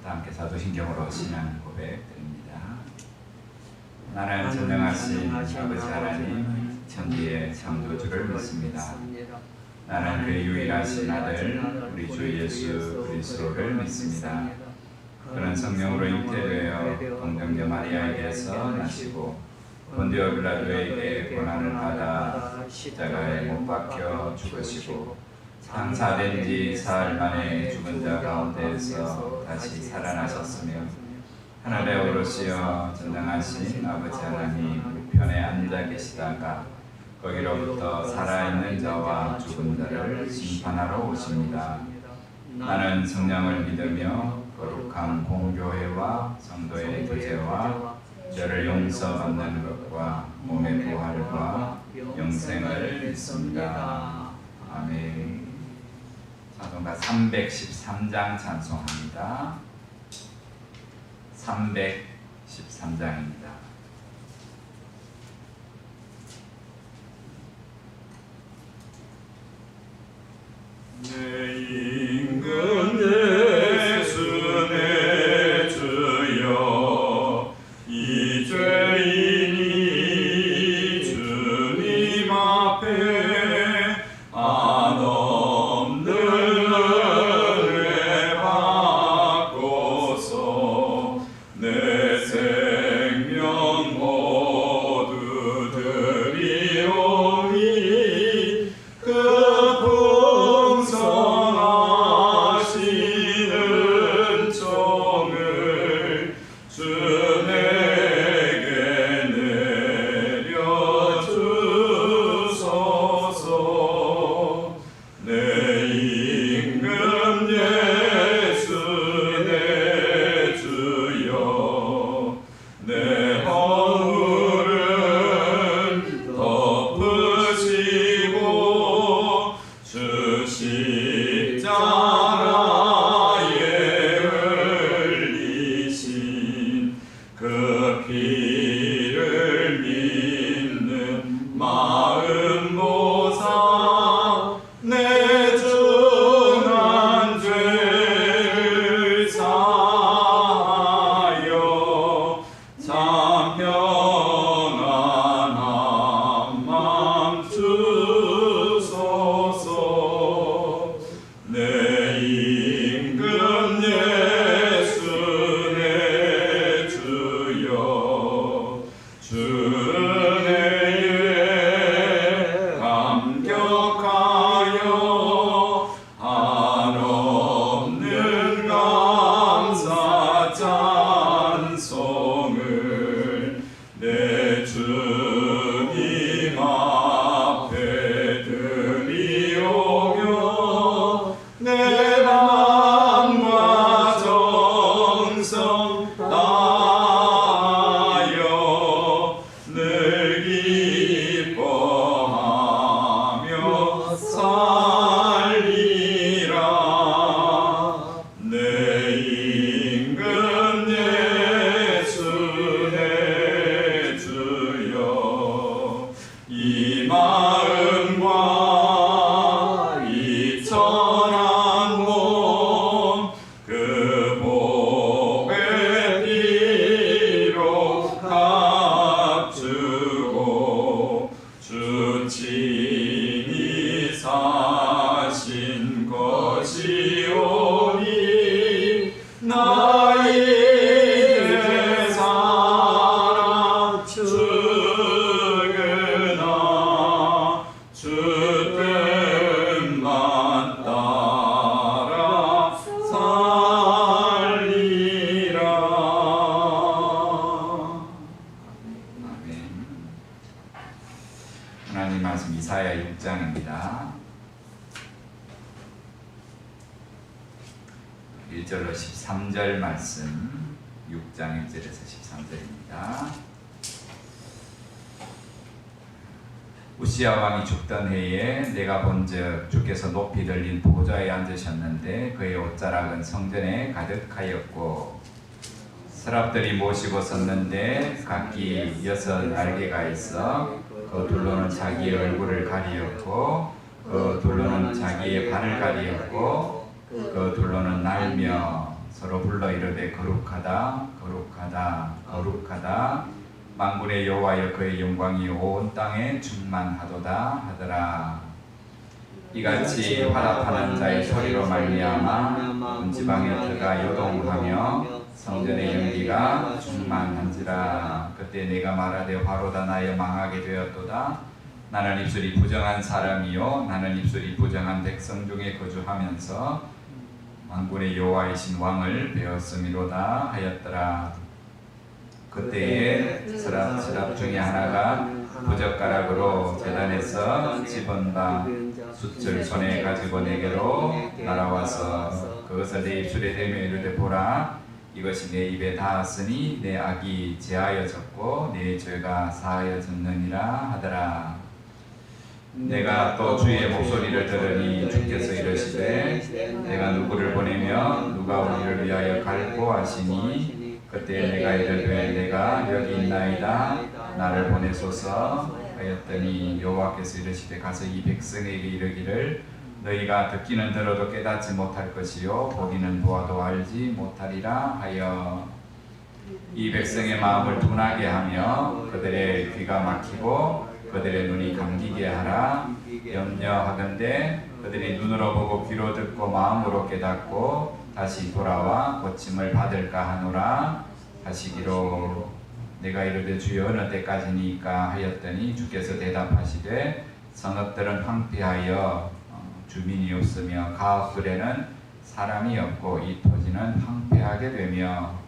다 함께 사도신경으로 신앙 고백드립니다. 나는 전능하신 아버지 하나님 천지의 창조주를 믿습니다. 나는 그의 유일하신 아들 우리 주 예수 그리스도를 믿습니다. 그는 성령으로 잉태되어 동정녀 마리아에게서 나시고 본디오 빌라도에게 고난을 받아 십자가에 못 박혀 죽으시고 장사된 지 사흘 만에 죽은 자 가운데에서 다시 살아나셨으며 하늘에 오르시어 전능하신 아버지 하나님 우편에 앉아 계시다가 거기로부터 살아있는 자와 죽은 자를 심판하러 오십니다. 나는 성령을 믿으며 거룩한 공교회와 성도의 교제와 죄를 용서받는 것과 몸의 부활과 영생을 믿습니다. 아멘. 찬송가 313장 찬송합니다. 313장입니다. 내 임금 예수 내 주여 이 죄인이 주님 앞에 한없는 은혜 받고서 내 생명 모두 드리오니 그 풍성하시는 종을 주 내게 내려주소서. 내 임금 예수 내 주여 내 허물은 덮으시고 주 십자가에 흘리신 그 피를 믿는 마음 보사 내 중한 죄를 사하여 참 평안한 맘 주소서. 내 임금 예수 내 주여 주 은혜에 감격하여 한없는 감사 찬송을 내 주님 앞에 드리오며 내 마음과 정성 다하여 늘 기뻐하며 살리라. 내 임금 예수 내 주여 이 마음과 이 천한 몸 그 복의 피로 값주고 주 친히 사신 것이오니 나의 사랑 죽으나 주 뜻만 따라 살리라. 아멘. 하나님 말씀 이사야 6장입니다. 1절로 13절 말씀 6장 1절에서 13절입니다. 우시야 왕이 죽던 해에 내가 본즉 주께서 높이 들린 보좌에 앉으셨는데 그의 옷자락은 성전에 가득하였고 서랍들이 모시고 섰는데 각기 6날개가 있어 그 둘로는 자기의 얼굴을 가리었고 그 둘로는 자기의 발을 가리었고 그 둘로는 날며 서로 불러 이르되 거룩하다 거룩하다 거룩하다 만군의 여호와여 그의 영광이 온 땅에 충만하도다 하더라. 이같이 화답하는 자의 소리로 말미암아 온 지방의 터가 요동하며 성전의 연기가 충만한지라. 그때 내가 말하되 화로다 나여 망하게 되었도다. 나는 입술이 부정한 사람이요 나는 입술이 부정한 백성 중에 거주하면서 만군의 여호와이신 왕을 배웠음이로다 하였더라. 그때에 스랍 중에 하나가 부젓가락으로 제단에서 집은 바 숯을 손에 가지고 내게로 날아와서 그것을 내 입술에 대며 이르되 보라 이것이 내 입에 닿았으니 내 악이 제하여졌고 내 죄가 사하여졌느니라 하더라. 내가 또 주의 목소리를 들으니 주께서 이르시되 내가 누구를 보내며 누가 우리를 위하여 갈고 하시니 그때 내가 이르되 내가 여기 있나이다 나를 보내소서 하였더니 여호와께서 이르시되 가서 이 백성에게 이르기를 너희가 듣기는 들어도 깨닫지 못할 것이요 보기는 보아도 알지 못하리라 하여 이 백성의 마음을 둔하게 하며 그들의 귀가 막히고 그들의 눈이 감기게 하라. 염려하건대 그들이 눈으로 보고 귀로 듣고 마음으로 깨닫고 다시 돌아와 고침을 받을까 하노라 하시기로. 내가 이르되 주여 어느 때까지니까 하였더니 주께서 대답하시되 성읍들은 황폐하여 주민이 없으며 가옥들에는 사람이 없고 이 토지는 황폐하게 되며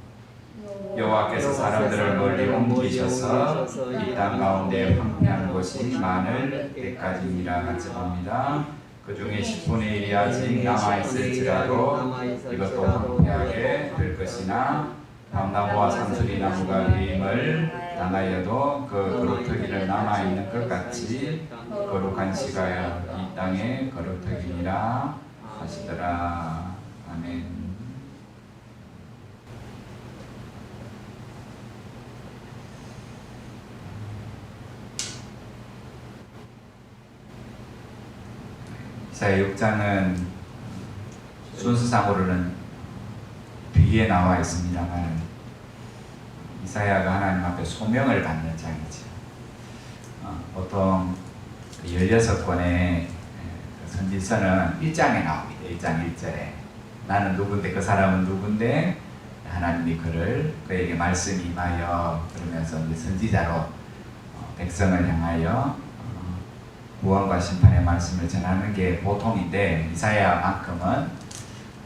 여호와께서 사람들을 멀리 옮기셔서 이 땅 가운데 황폐한 곳이 많을 때까지니라 같이 봅니다. 그 중에 10분의 1이 아직 남아있을지라도 이것도 황폐하게 될 것이나 밤나무와 산수리 나무가 배임을 당하여도 그 거룩터기를 남아있는 것 같이 거룩한 시가야 이 땅의 거룩터기니라 하시더라. 아멘. 이사야 6장은 순서상으로는 뒤에 나와 있습니다만 이사야가 하나님 앞에 소명을 받는 장이죠. 보통 16권의 선지서는 1장에 나옵니다. 1장 1절에 나는 누군데 그 사람은 누군데 하나님이 그에게 말씀이 임하여 그러면서 이제 선지자로 백성을 향하여 구원과 심판의 말씀을 전하는 게 보통인데 이사야만큼은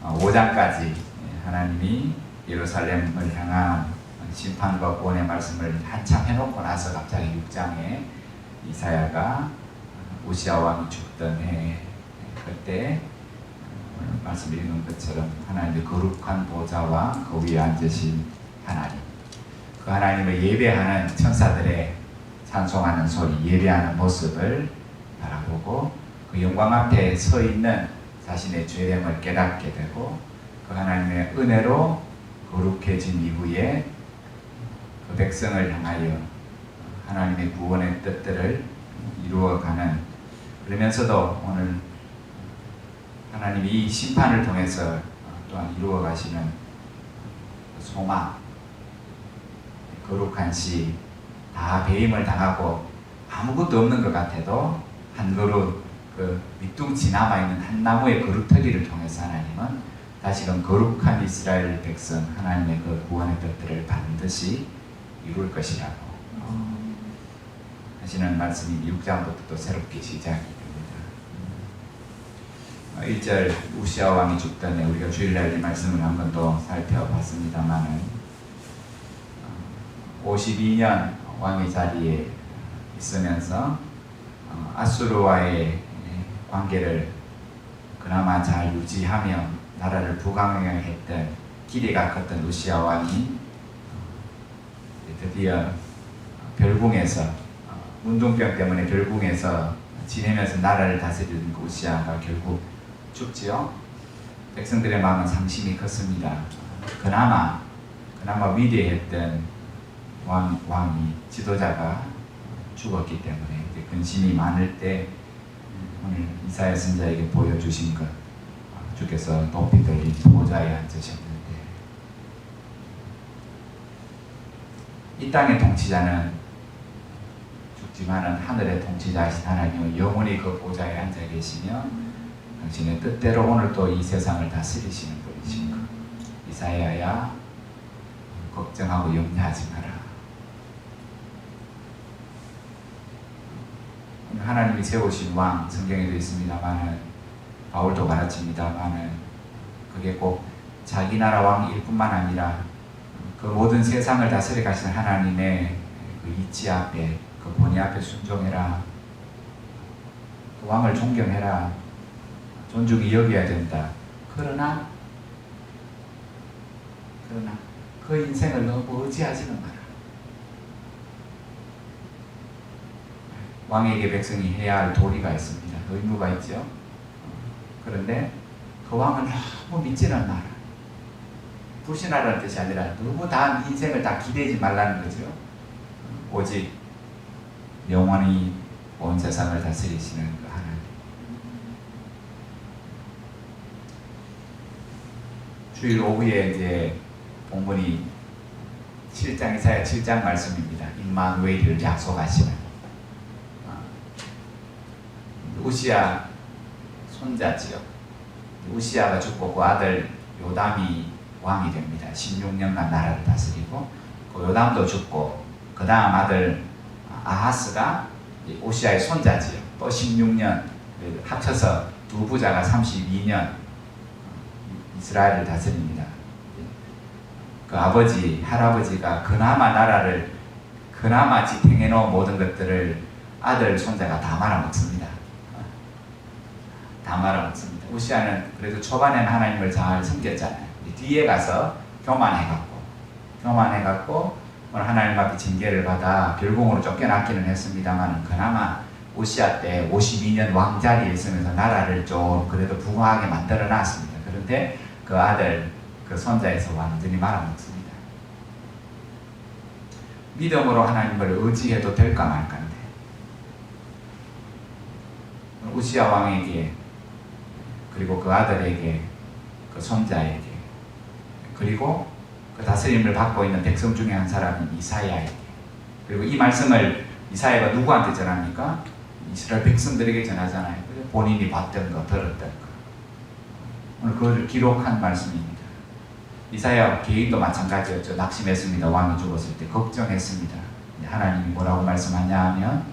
5장까지 하나님이 예루살렘을 향한 심판과 구원의 말씀을 한참 해놓고 나서 갑자기 6장에 이사야가 우시아 왕이 죽던 해 그때 말씀 읽은 것처럼 하나님의 거룩한 보좌와 그 위에 앉으신 하나님, 그 하나님을 예배하는 천사들의 찬송하는 소리, 예배하는 모습을 바라보고 그 영광 앞에 서 있는 자신의 죄됨을 깨닫게 되고 그 하나님의 은혜로 거룩해진 이후에 그 백성을 향하여 하나님의 구원의 뜻들을 이루어가는, 그러면서도 오늘 하나님이 이 심판을 통해서 또한 이루어가시는 소망, 거룩한 시, 다 배임을 당하고 아무것도 없는 것 같아도 한 그릇 그 밑둥치 남아있는 한 나무의 거룩터기를 통해서 하나님은 다시금 거룩한 이스라엘 백성 하나님의 그 구원의 뜻들을 반드시 이룰 것이라고 하시는 말씀이 6장부터 또 새롭게 시작이 됩니다. 1절 우시아 왕이 죽던 해 우리가 주일날 이 말씀을 한번 또 살펴봤습니다만은 52년 왕의 자리에 있으면서 아수르와의 관계를 그나마 잘 유지하며 나라를 부강했던 기대가 컸던 우시아 왕이 드디어 별궁에서 운동병 때문에 별궁에서 지내면서 나라를 다스리던 그 우시아가 결국 죽지요. 백성들의 마음은 상심이 컸습니다. 그나마 위대했던 왕이 지도자가 죽었기 때문에 근심이 많을 때 오늘 이사야 선지자에게 보여주신 것, 주께서 높이 들린 보좌에 앉으셨는데 이 땅의 통치자는 죽지만은 하늘의 통치자이신 하나님은 영원히 그 보좌에 앉아 계시며 당신의 뜻대로 오늘 또 이 세상을 다스리시는 분이신 것. 이사야야 걱정하고 염려하지 마라. 하나님이 세우신 왕 성경에도 있습니다만은 바울도 가르칩니다만은 그게 꼭 자기 나라 왕일 뿐만 아니라 그 모든 세상을 다스려 가시는 하나님의 그 이치 앞에 그 본의 앞에 순종해라. 그 왕을 존경해라. 존중히 여겨야 된다. 그러나 그 인생을 너무 의지하지는 마라. 왕에게 백성이 해야 할 도리가 있습니다. 의무가 있죠. 그런데 그 왕을 너무 믿지는 마라. 불신하라는 뜻이 아니라 너무 다 인생을 다 기대지 말라는 거죠. 오직 영원히 온 세상을 다스리시는 그 하나님. 주일 오후에 이제 본문이 7장 이사야 7장 말씀입니다. 임마누엘을 약속하시는 우시야 손자지요. 우시야가 죽고 그 아들 요담이 왕이 됩니다. 16년간 나라를 다스리고 그 요담도 죽고 그 다음 아들 아하스가 우시야의 손자지요. 또 16년 합쳐서 두 부자가 32년 이스라엘을 다스립니다. 그 아버지 할아버지가 그나마 나라를 그나마 지탱해 놓은 모든 것들을 아들 손자가 다 말아먹습니다. 다 말아먹습니다. 우시야는 그래도 초반에는 하나님을 잘 섬겼잖아요. 뒤에 가서 교만해갖고 오늘 하나님 앞에 징계를 받아 별궁으로 쫓겨났기는 했습니다만 그나마 우시야 때 52년 왕자리에 있으면서 나라를 좀 그래도 부강하게 만들어 놨습니다. 그런데 그 아들 그 손자에서 완전히 말아먹습니다. 믿음으로 하나님을 의지해도 될까 말까인데 우시야 왕에게 그리고 그 아들에게 그 손자에게 그리고 그 다스림을 받고 있는 백성 중에 한 사람인 이사야에게 그리고 이 말씀을 이사야가 누구한테 전합니까? 이스라엘 백성들에게 전하잖아요. 본인이 봤던 거 들었던 거 오늘 그것을 기록한 말씀입니다. 이사야 개인도 마찬가지였죠. 낙심했습니다. 왕이 죽었을 때 걱정했습니다. 하나님이 뭐라고 말씀하냐 하면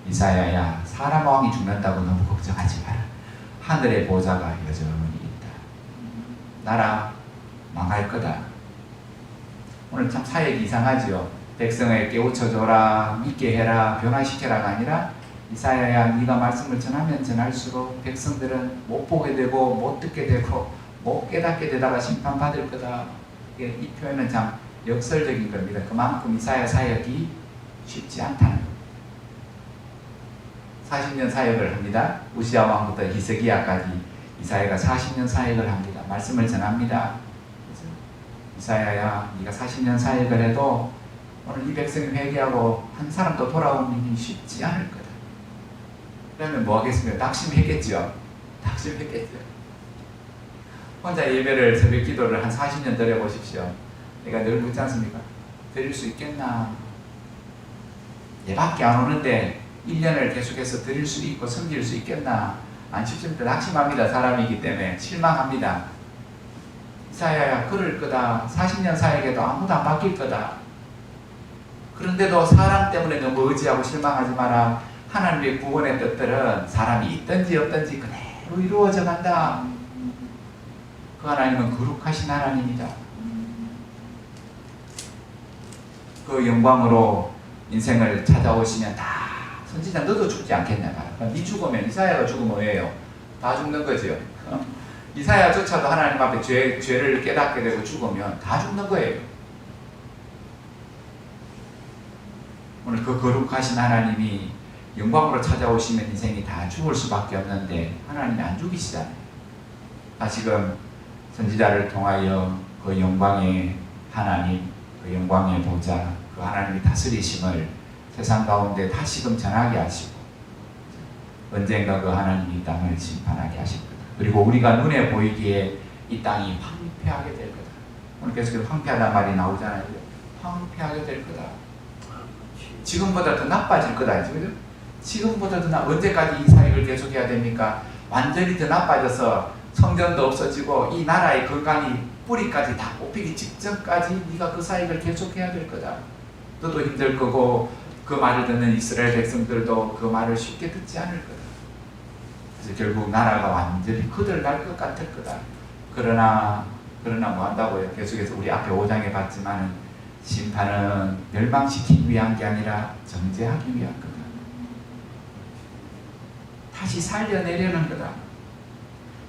이사야야 사람 왕이 죽는다고 너무 걱정하지 마라. 하늘의 보좌가 여전히 있다. 나라 망할 거다. 오늘 참 사역이 이상하지요. 백성을 깨우쳐줘라, 믿게 해라, 변화시켜라가 아니라 이사야야 네가 말씀을 전하면 전할수록 백성들은 못 보게 되고 못 듣게 되고 못 깨닫게 되다가 심판받을 거다. 이 표현은 참 역설적인 겁니다. 그만큼 이사야 사역이 쉽지 않다는 겁니다. 40년 사역을 합니다. 우시야 왕부터 히스기야까지 이사야가 40년 사역을 합니다. 말씀을 전합니다. 이사야야 네가 40년 사역을 해도 오늘 이 백성이 회개하고 한 사람도 돌아오는 게 쉽지 않을 거다. 그러면 뭐 하겠습니까? 낙심했겠죠. 혼자 예배를 새벽 기도를 한 40년 드려보십시오. 내가 늘 묻지 않습니까? 드릴 수 있겠나? 얘밖에 안 오는데 1년을 계속해서 드릴 수 있고 섬길 수 있겠나? 안 쉽습니다. 낙심합니다. 사람이기 때문에 실망합니다. 이사야야 그럴 거다. 40년 사역에도 아무도 안 바뀔 거다. 그런데도 사람 때문에 너무 의지하고 실망하지 마라. 하나님의 구원의 뜻들은 사람이 있든지 없든지 그대로 이루어져 간다. 그 하나님은 거룩하신 하나님이다. 그 영광으로 인생을 찾아오시면 다 선지자 너도 죽지 않겠냐 말아. 네 죽으면 이사야가 죽으면 뭐예요? 다 죽는 거죠. 이사야조차도 하나님 앞에 죄를 깨닫게 되고 죽으면 다 죽는 거예요. 오늘 그 거룩하신 하나님이 영광으로 찾아오시면 인생이 다 죽을 수밖에 없는데 하나님이 안 죽이시잖아요. 다시금 선지자를 통하여 그 영광의 하나님, 그 영광의 보좌, 그 하나님이 다스리심을 세상 가운데 다시금 전하게 하시고 언젠가 그 하나님이 이 땅을 심판하게 하실 거다. 그리고 우리가 눈에 보이기에 이 땅이 황폐하게 될 거다. 오늘 계속해서 황폐하다는 말이 나오잖아요. 황폐하게 될 거다. 지금보다 더 나빠질 거다. 그죠? 지금보다 더 언제까지 이 사역을 계속해야 됩니까? 완전히 더 나빠져서 성전도 없어지고 이 나라의 건강이 뿌리까지 다 뽑히기 직전까지 네가 그 사역을 계속해야 될 거다. 너도 힘들 거고 그 말을 듣는 이스라엘 백성들도 그 말을 쉽게 듣지 않을 거다. 그래서 결국 나라가 완전히 거들날 것 같을 거다. 그러나 뭐 한다고요? 계속해서 우리 앞에 5장에 봤지만 심판은 멸망시키기 위한 게 아니라 정죄하기 위한 거다. 다시 살려내려는 거다.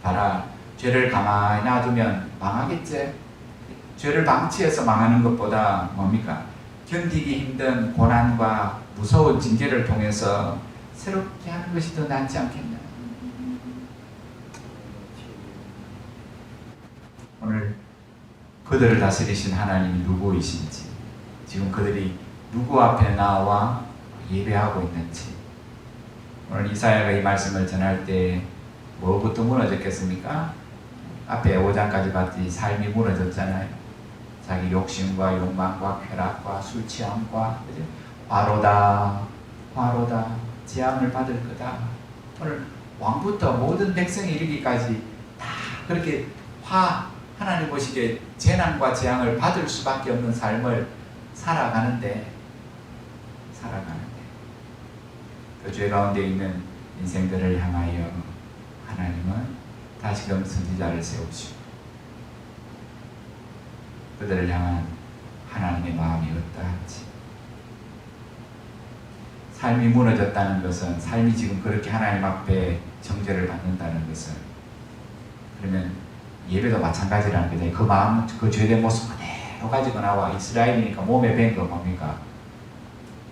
봐라, 죄를 가만히 놔두면 망하겠지? 죄를 방치해서 망하는 것보다 뭡니까? 견디기 힘든 고난과 무서운 징계를 통해서 새롭게 하는 것이 더 낫지 않겠나? 오늘 그들을 다스리신 하나님이 누구이신지, 지금 그들이 누구 앞에 나와 예배하고 있는지, 오늘 이사야가 이 말씀을 전할 때 뭐부터 무너졌겠습니까? 앞에 5장까지 봤지. 삶이 무너졌잖아요. 자기 욕심과 욕망과 쾌락과 술 취함과 화로다 재앙을 받을 거다. 오늘 왕부터 모든 백성이 이르기까지 다 그렇게 하나님 보시기에 재난과 재앙을 받을 수밖에 없는 삶을 살아가는데 그 죄 가운데 있는 인생들을 향하여 하나님은 다시금 선지자를 세우시고 그들을 향한 하나님의 마음이 어떠한지, 삶이 무너졌다는 것은, 삶이 지금 그렇게 하나님 앞에 정죄를 받는다는 것은, 그러면 예배도 마찬가지라는 거죠. 그 마음, 그 죄된 모습 그대로 가지고 나와 이스라엘이니까 몸에 밴 거 뭡니까?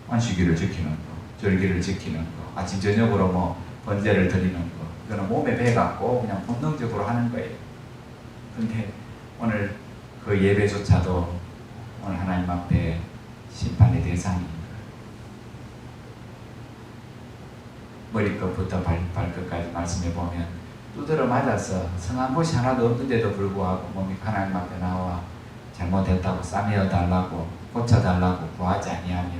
안식일을 지키는 거, 절기를 지키는 거, 아침 저녁으로 뭐 번제를 드리는 거, 이거는 몸에 배갖고 그냥 본능적으로 하는 거예요. 근데 오늘 그 예배조차도 오늘 하나님 앞에 심판의 대상입니다. 머리끝부터 발끝까지 말씀해 보면 두드러 맞아서 성한 곳이 하나도 없는데도 불구하고 몸이 하나님 앞에 나와 잘못했다고 싸매어 달라고 고쳐달라고 구하지 아니하며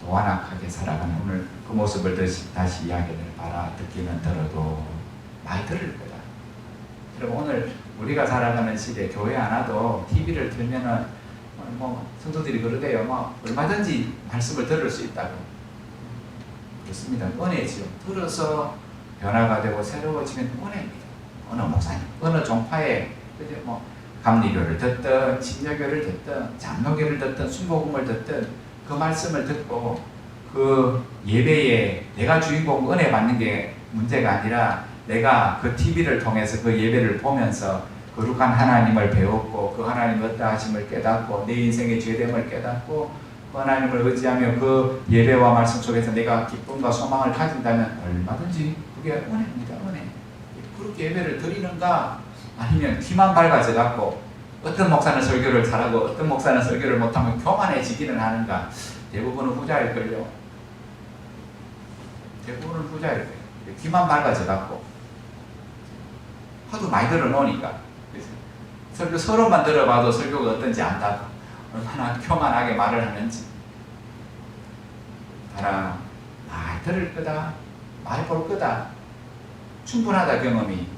또 완악하게 살아가는 오늘 그 모습을 다시 이야기를 봐라. 듣기는 들어도 많이 들을 거다. 여러분, 오늘 우리가 살아가는 시대 교회 안 와도 TV를 틀면은 뭐 성도들이 그러대요. 뭐 얼마든지 말씀을 들을 수 있다고. 그렇습니다. 은혜지요. 들어서 변화가 되고 새로워지면 은혜입니다. 어느 목사님, 어느 종파에 뭐 감리교를 듣든 침례교를 듣든 장로교를 듣든 순복음을 듣든 그 말씀을 듣고 그 예배에 내가 주인공 은혜 받는 게 문제가 아니라 내가 그 TV를 통해서 그 예배를 보면서 거룩한 하나님을 배웠고 그 하나님의 어떠하심을 깨닫고 내 인생의 죄됨을 깨닫고 그 하나님을 의지하며 그 예배와 말씀 속에서 내가 기쁨과 소망을 가진다면 얼마든지 그게 은혜입니다. 은혜. 그렇게 예배를 드리는가 아니면 귀만 밝아져 갖고 어떤 목사는 설교를 잘하고 어떤 목사는 설교를 못하면 교만해지기는 하는가. 대부분은 후자일걸요. 대부분은 후자일걸요. 귀만 밝아져 갖고 하도 많이 들어놓으니까 설교 서로만 들어봐도 설교가 어떤지 안다고 얼마나 교만하게 말을 하는지. 봐라, 많이 들을 거다, 많이 볼 거다, 충분하다 경험이.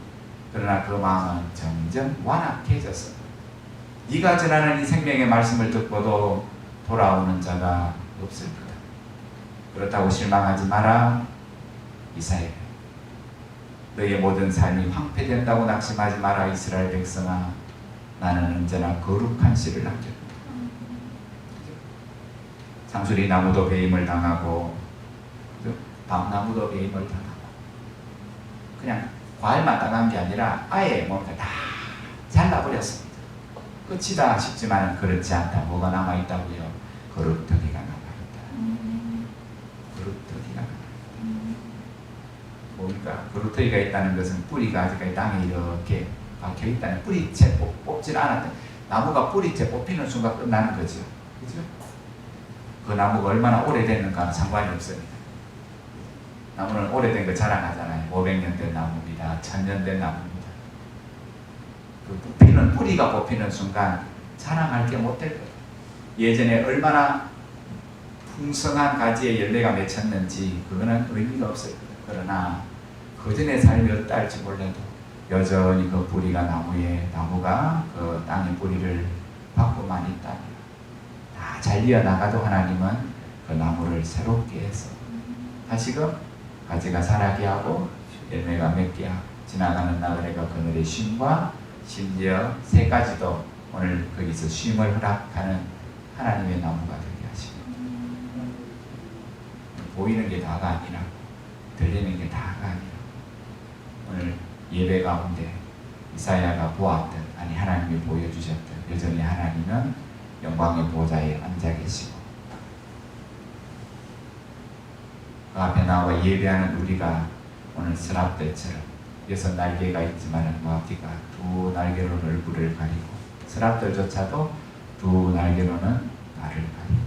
그러나 그 마음은 점점 완악해져서 네가 전하는 이 생명의 말씀을 듣고도 돌아오는 자가 없을 거다. 그렇다고 실망하지 마라. 이사야, 너의 모든 삶이 황폐된다고 낙심하지 마라. 이스라엘 백성아, 나는 언제나 거룩한 씨를 남겼다. 상수리 나무도 배임을 당하고 밤나무도 배임을 당하고 그냥 과일만 당한 게 아니라 아예 뭔가 다 잘라버렸습니다. 끝이다 싶지만 그렇지 않다. 뭐가 남아있다고요? 거룩터기가 남아있다. 거룩터기가 남아있다. 뭡니까? 거룩터기가 있다는 것은 뿌리가 아직까지 땅에 이렇게 박혀있다는, 뿌리채 뽑질 않았다. 나무가 뿌리채 뽑히는 순간 끝나는 거죠. 그죠? 그 나무가 얼마나 오래됐는가는 상관이 없습니다. 나무는 오래된 거 자랑하잖아요. 500년 된 나무입니다. 1000년 된 나무입니다. 그 뽑히는, 뿌리가 뽑히는 순간 자랑할 게 못 될 거예요. 예전에 얼마나 풍성한 가지에 열매가 맺혔는지 그거는 의미가 없어요. 그러나 그전의 삶이 어떠 할지 몰라도 여전히 그 뿌리가 나무가 그 땅의 뿌리를 받고만 있다면 다 잘 이어나가도 하나님은 그 나무를 새롭게 해서 다시금 가지가 자라게 하고 열매가 맺게 하고 지나가는 나그네가 그늘의 쉼과 심지어 새 가지도 오늘 거기서 쉼을 허락하는 하나님의 나무가 되게 하시고 보이는 게 다가 아니라 들리는 게 다가 아니라 오늘 예배 가운데 이사야가 보았던 아니 하나님이 보여주셨던 여전히 하나님은 영광의 보좌에 앉아 계시고 그 앞에 나와 예배하는 우리가 오늘 스랍들처럼 6날개가 있지만 마귀가 2날개로 얼굴을 가리고 스랍들조차도 2날개로는 나를 가리고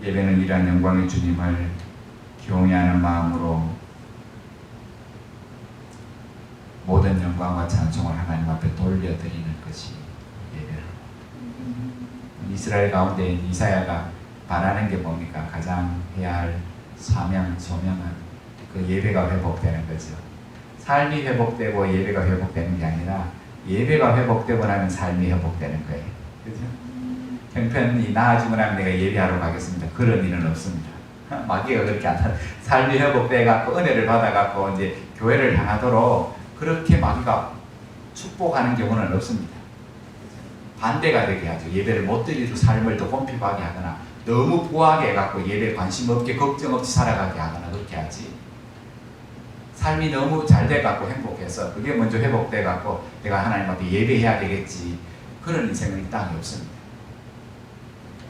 예배는 이러한 영광의 주님을 경외하는 마음으로 모든 영광과 찬송을 하나님 앞에 돌려드리는 것이 예배로. 이스라엘 가운데 이사야가 바라는 게 뭡니까? 가장 해야 할 사명, 소명은 그 예배가 회복되는 거죠. 삶이 회복되고 예배가 회복되는 게 아니라 예배가 회복되고 나면 삶이 회복되는 거예요. 그죠? 형편이 나아지고 나면 내가 예배하러 가겠습니다. 그런 일은 없습니다. 마귀가 그렇게 안 하는 삶이 회복돼갖고 은혜를 받아갖고 이제 교회를 향하도록 그렇게 마귀가 축복하는 경우는 없습니다. 반대가 되게 하죠. 예배를 못 드리고 삶을 더 꼼핍하게 하거나 너무 부하게 해갖고 예배에 관심 없게 걱정 없이 살아가게 하거나 그렇게 하지. 삶이 너무 잘 돼갖고 행복해서 그게 먼저 회복돼갖고 내가 하나님 앞에 예배해야 되겠지. 그런 인생은 이 땅에 없습니다.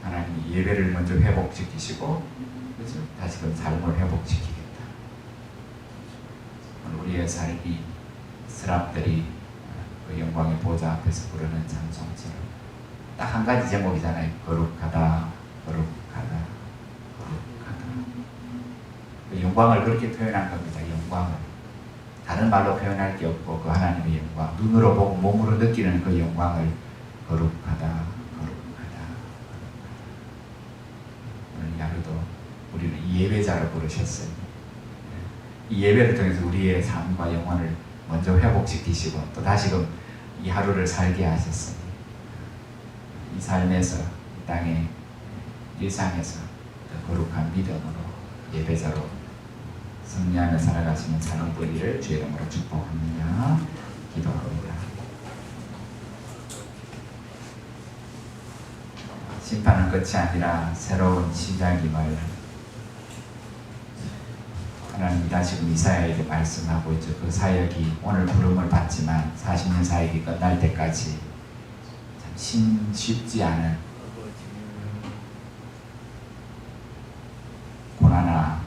하나님이 예배를 먼저 회복시키시고 그렇죠? 다시금 삶을 회복시키겠다. 우리의 삶이 스랍들이 그 영광의 보좌 앞에서 부르는 찬송처럼 딱 한 가지 제목이잖아요. 거룩하다, 거룩하다, 거룩하다. 그 영광을 그렇게 표현한 겁니다. 영광을 다른 말로 표현할 게 없고 그 하나님의 영광, 눈으로 보고 몸으로 느끼는 그 영광을 거룩하다, 거룩하다, 거룩하다. 오늘 하루도 우리는 이 예배자로 부르셨어요. 이 예배를 통해서 우리의 삶과 영혼을 먼저 회복시키시고 또 다시금 이 하루를 살게 하셨으니 이 삶에서 이 땅의 일상에서 더 거룩한 믿음으로 예배자로 승리하며 살아가시는 삶이 되기를 주의 이름으로 축복합니다. 기도합니다. 심판은 끝이 아니라 새로운 시작임을 하나님이 다시금 이사야에게 말씀하고 있죠. 그 사역이 오늘 부름을 받지만 40년 사역이 끝날 때까지 참 쉽지 않은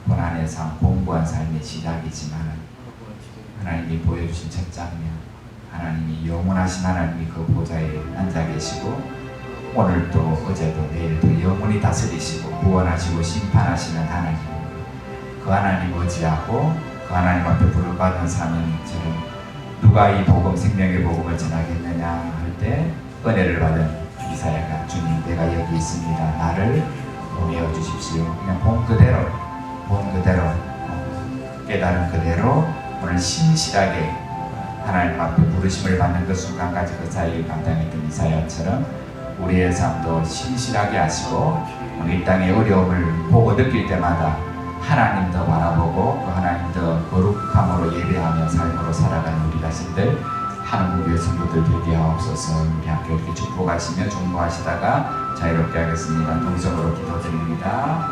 고난의 삶, 공부한 삶의 시작이지만 하나님이 보여주신 첫 장면, 하나님이 영원하신 하나님이 그 보좌에 앉아 계시고 오늘도 어제도 내일도 영원히 다스리시고 구원하시고 심판하시는 하나님, 그 하나님 의지하고 그 하나님 앞에 부름받은 사명처럼 누가 이 복음, 생명의 복음을 전하겠느냐 할 때 은혜를 받은 이사야가 주님 내가 여기 있습니다. 나를 보내어 주십시오. 그냥 본 그대로 깨달은 그대로 오늘 신실하게 하나님 앞에 부르심을 받는 그 순간까지 그 사역을 감당했던 이사야처럼 우리의 삶도 신실하게 하시고 오늘 이 땅의 어려움을 보고 느낄 때마다 하나님도 바라보고 그 하나님도 거룩함으로 예배하며 삶으로 살아가는 우리 자신들 한국의 성도들 되게 하옵소서. 우리 함께 이렇게 축복하시며 중보하시다가 자유롭게 하겠습니다. 동성으로 기도드립니다.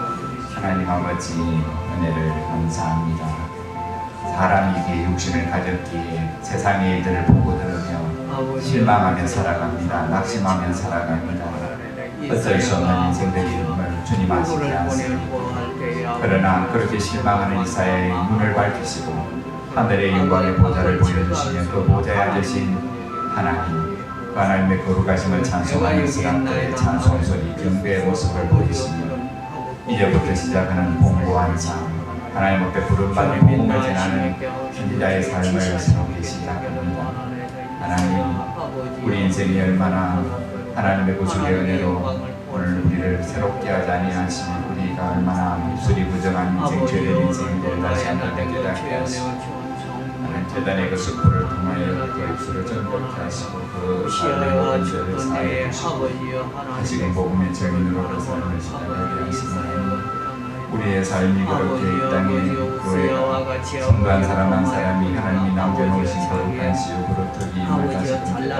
하나님 아버지 은혜를 감사합니다. 사람이 이게 육신을 가졌기에 세상의 일들을 보고 들으며 실망하며 살아갑니다. 낙심하며 살아갑니다. 어쩔 수 없는 인생들임을 주님 아시지 않습니까? 그러나 그렇게 실망하는 이사야의 눈을 밝히시고 하늘의 영광의 보좌를 보여주시며 그 보좌에 앉으신 하나님, 그 하나님의 거룩하심을 찬송하는 사람들의 찬송소리, 경배의 모습을 보이시며 이제부터 시작하는 공고한 삶, 하나님 앞에 부름받은 복음을 전하는 신자의 삶을 새롭게 시작합니다. 하나님, 우리 인생이 얼마나 하나님의 구속의 은혜로 오늘 우리를 새롭게 하지 아니하시니 우리가 얼마나 입술이 부정한 인생, 죄된 인생인데 다시 한번 깨닫게 하시고 하나님 재단의 그 숯불을 통하여 그 입술을 정결케 하시고 그 삶의 모든 죄를 사하여 주시고 다시금 복음의 증인으로 그 삶을 시작하게 하시니 우리의 삶이 그렇게 이 땅에 교회가 성도한 사람 한 사람이 하나님이 남겨놓으신 거룩한 지옥으로 특임을 다시 느끼다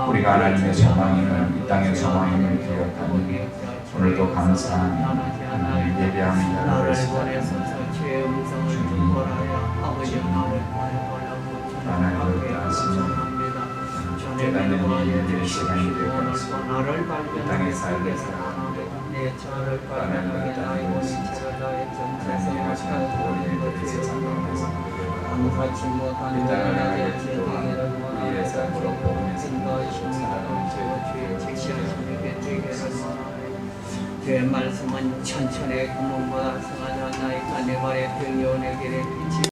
우리가 하나님의 소망임을 이 땅의 소망임을 기억하니 오늘도 감사하니 하나님 예배합니다. 주님 하나님을 따시며 깨닫는 이 예배의 시간이 되게 하시고 이 땅의 삶을 살아가는데 하나님을 따르는 하나님이 하시는 부모님들의 세상 가운데서 이 땅을 나가게 기도하는 우리의 삶으로 복음의 생명을 살아가는 주의 말씀은 천천의 구멍보다 성하지 않나이까 내 발의 병이 오늘 길에 빛이